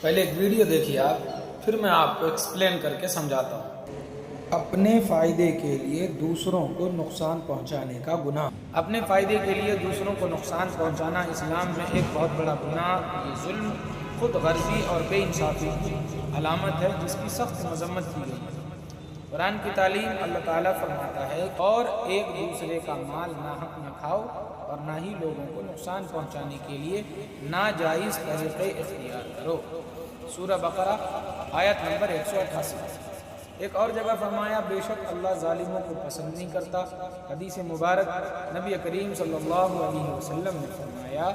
پہلے ایک ویڈیو دیکھیے آپ، پھر میں آپ کو ایکسپلین کر کے سمجھاتا ہوں۔ اپنے فائدے کے لیے دوسروں کو نقصان پہنچانے کا گناہ۔ اپنے فائدے کے لیے دوسروں کو نقصان پہنچانا اسلام میں ایک بہت بڑا گناہ، یہ ظلم، خود غرضی اور بے انصافی کی علامت ہے جس کی سخت مذمت کی گئی ہے۔ قرآن کی تعلیم اللہ تعالیٰ فرماتا ہے اور ایک دوسرے کا مال ناحق نہ کھاؤ اور نہ ہی لوگوں کو نقصان پہنچانے کے لیے ناجائز طریقے اختیار کرو۔ سورہ بقرہ آیت نمبر 188۔ ایک اور جگہ فرمایا بے شک اللہ ظالموں کو پسند نہیں کرتا۔ حدیث مبارک نبی کریم صلی اللہ علیہ وسلم نے فرمایا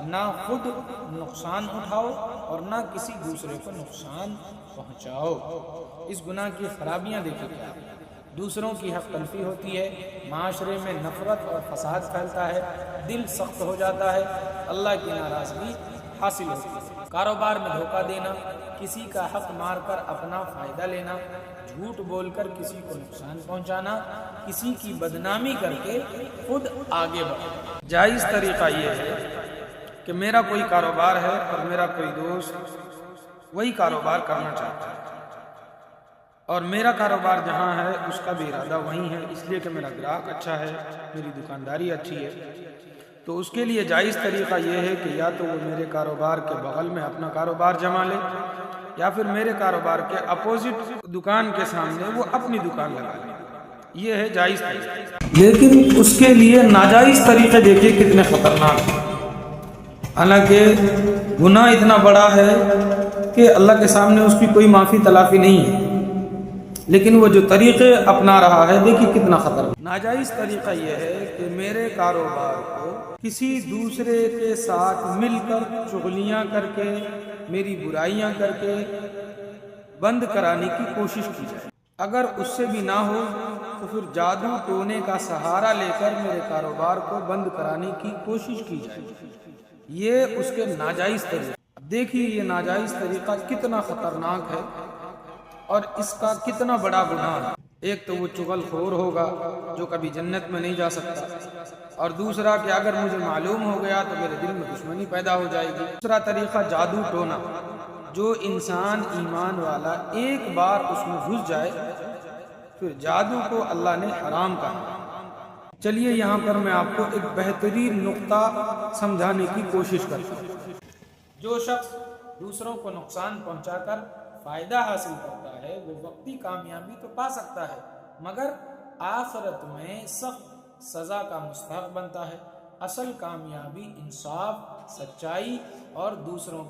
نہ خود نقصان اٹھاؤ اور نہ کسی دوسرے کو نقصان پہنچاؤ۔ اس گناہ کی خرابیاں دیکھیں کیا، دوسروں کی حق تلفی ہوتی ہے، معاشرے میں نفرت اور فساد پھیلتا ہے، دل سخت ہو جاتا ہے، اللہ کی ناراضگی حاصل ہوتی ہے۔ کاروبار میں دھوکہ دینا، کسی کا حق مار کر اپنا فائدہ لینا، جھوٹ بول کر کسی کو نقصان پہنچانا، کسی کی بدنامی کر کے خود آگے بڑھنا۔ جائز طریقہ یہ ہے کہ میرا کوئی کاروبار ہے اور میرا کوئی دوست وہی کاروبار کرنا چاہتا ہے اور میرا کاروبار جہاں ہے اس کا بھی ارادہ وہیں ہے، اس لیے کہ میرا گراہک اچھا ہے، میری دکانداری اچھی ہے، تو اس کے لیے جائز طریقہ یہ ہے کہ یا تو وہ میرے کاروبار کے بغل میں اپنا کاروبار جما لے یا پھر میرے کاروبار کے اپوزٹ دکان کے سامنے وہ اپنی دکان لگا لے۔ یہ ہے جائز طریقہ، لیکن اس کے لیے ناجائز طریقے دیکھیے کتنے خطرناک ہیں۔ حالانکہ گناہ اتنا بڑا ہے کہ اللہ کے سامنے اس کی کوئی معافی تلافی نہیں ہے، لیکن وہ جو طریقے اپنا رہا ہے دیکھیے کتنا خطرناک۔ ناجائز طریقہ یہ ہے کہ میرے کاروبار کو کسی دوسرے کے ساتھ مل کر چغلیاں کر کے، میری برائیاں کر کے بند کرانے کی کوشش کی جائے۔ اگر اس سے بھی نہ ہو تو پھر جادو ٹونے کا سہارا لے کر میرے کاروبار کو بند کرانے کی کوشش کی جائے۔ یہ اس کے ناجائز طریقہ۔ دیکھیے یہ ناجائز طریقہ کتنا خطرناک ہے اور اس کا کتنا بڑا گناہ ہے۔ ایک تو وہ چغل خور ہوگا جو کبھی جنت میں نہیں جا سکتا، اور دوسرا کہ اگر مجھے معلوم ہو گیا تو میرے دل میں دشمنی پیدا ہو جائے گی۔ دوسرا طریقہ جادو ٹونا، جو انسان ایمان والا ایک بار اس میں گھس جائے پھر جادو کو اللہ نے حرام کہا۔ چلیے یہاں پر میں آپ کو ایک بہترین نقطہ سمجھانے کی کوشش کرتا ہوں۔ جو شخص دوسروں کو نقصان پہنچا کر فائدہ حاصل کرتا ہے وہ وقتی کامیابی تو پا سکتا ہے مگر آخرت میں سخت سزا کا مستحق بنتا ہے۔ اصل کامیابی انصاف، سچائی اور دوسروں